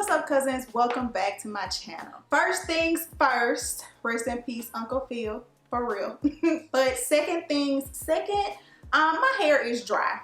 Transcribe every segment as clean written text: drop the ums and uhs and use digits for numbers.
What's up, cousins? Welcome back to my channel. First things first, rest in peace Uncle Phil, for real. But second things second, my hair is dry.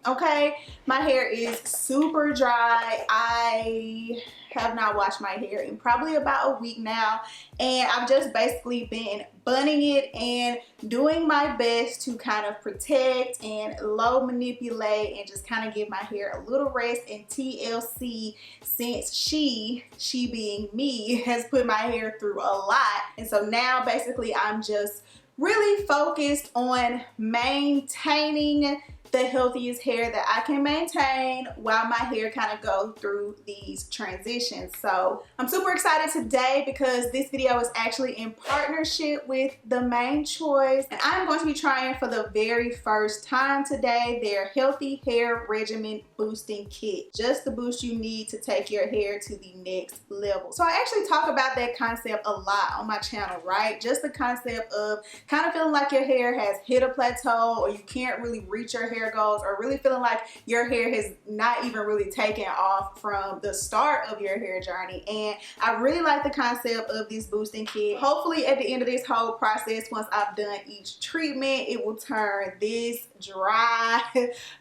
Okay, my hair is super dry. I have not washed my hair in probably about a week now, and I've just basically been bunning it and doing my best to kind of protect and low manipulate and just kind of give my hair a little rest. And TLC, since she being me, has put my hair through a lot, and so now basically I'm just really focused on maintaining the healthiest hair that I can maintain while my hair kind of go through these transitions. So I'm super excited today because this video is actually in partnership with The Main Choice, and I'm going to be trying for the very first time today their Healthy Hair Regimen Boosting Kit, just the boost you need to take your hair to the next level. So I actually talk about that concept a lot on my channel, right? Just the concept of kind of feeling like your hair has hit a plateau, or you can't really reach your hair goals, or really feeling like your hair has not even really taken off from the start of your hair journey. And I really like the concept of this boosting kit. Hopefully at the end of this whole process, once I've done each treatment, it will turn this dry,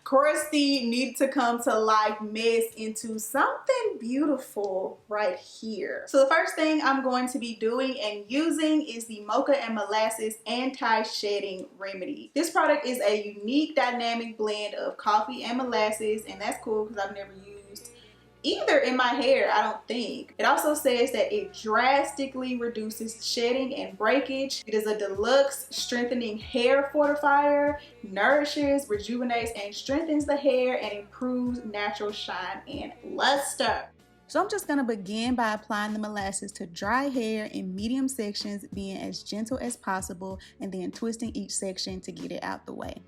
crusty, need to come to life mess into something beautiful right here. So the first thing I'm going to be doing and using is the Mocha and Molasses anti-shedding remedy. This product is a unique dynamic blend of coffee and molasses, and that's cool because I've never used either in my hair, I don't think. It also says that it drastically reduces shedding and breakage. It is a deluxe strengthening hair fortifier, nourishes, rejuvenates, and strengthens the hair, and improves natural shine and luster. So I'm just going to begin by applying the molasses to dry hair in medium sections, being as gentle as possible, and then twisting each section to get it out the way.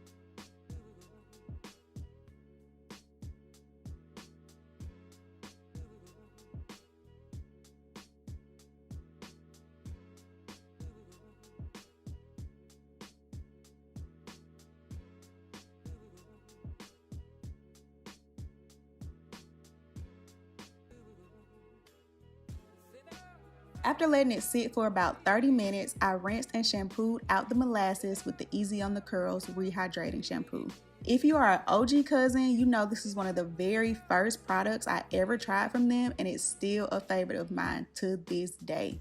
After letting it sit for about 30 minutes, I rinsed and shampooed out the molasses with the Easy on the Curls Rehydrating Shampoo. If you are an OG cousin, you know this is one of the very first products I ever tried from them, and it's still a favorite of mine to this day.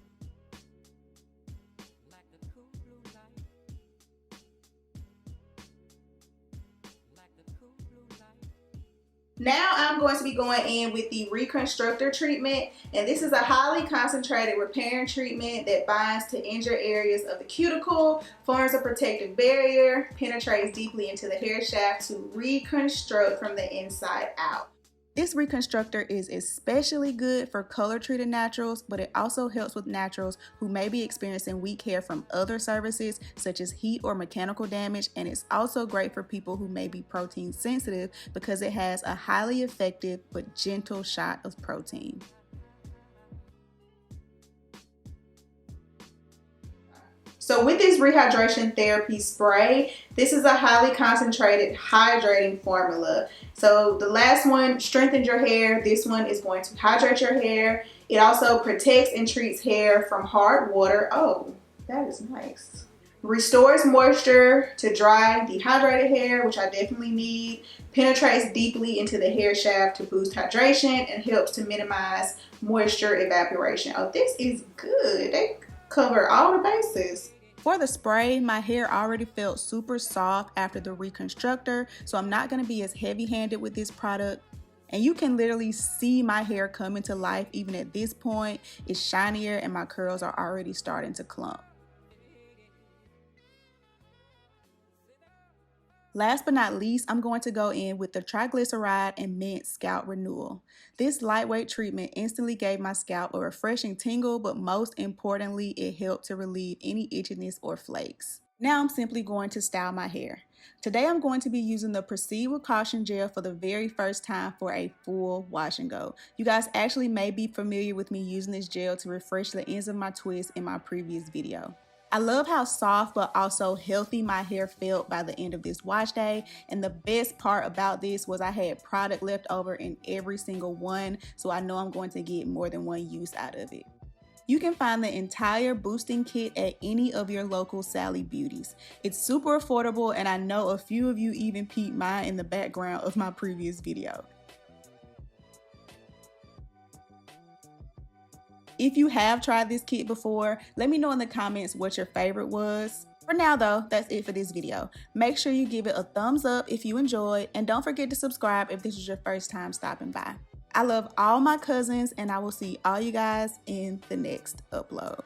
Now I'm going to be going in with the Reconstructor treatment, and this is a highly concentrated repairing treatment that binds to injured areas of the cuticle, forms a protective barrier, penetrates deeply into the hair shaft to reconstruct from the inside out. This Reconstructor is especially good for color-treated naturals, but it also helps with naturals who may be experiencing weak hair from other services such as heat or mechanical damage, and it's also great for people who may be protein sensitive because it has a highly effective but gentle shot of protein. So with this rehydration therapy spray, this is a highly concentrated hydrating formula. So the last one strengthened your hair. This one is going to hydrate your hair. It also protects and treats hair from hard water. Oh, that is nice. Restores moisture to dry, dehydrated hair, which I definitely need. Penetrates deeply into the hair shaft to boost hydration and helps to minimize moisture evaporation. Oh, this is good. They cover all the bases. For the spray, my hair already felt super soft after the Reconstructor, so I'm not going to be as heavy-handed with this product. And you can literally see my hair coming to life even at this point. It's shinier and my curls are already starting to clump. Last but not least, I'm going to go in with the Triglyceride and Mint Scalp Renewal. This lightweight treatment instantly gave my scalp a refreshing tingle, but most importantly, it helped to relieve any itchiness or flakes. Now I'm simply going to style my hair. Today I'm going to be using the Proceed with Caution gel for the very first time for a full wash and go. You guys actually may be familiar with me using this gel to refresh the ends of my twists in my previous video. I love how soft but also healthy my hair felt by the end of this wash day, and the best part about this was I had product left over in every single one, so I know I'm going to get more than one use out of it. You can find the entire boosting kit at any of your local Sally Beauties. It's super affordable, and I know a few of you even peeped mine in the background of my previous video. If you have tried this kit before, let me know in the comments what your favorite was. For now though, that's it for this video. Make sure you give it a thumbs up if you enjoyed, and don't forget to subscribe if this is your first time stopping by. I love all my cousins, and I will see all you guys in the next upload.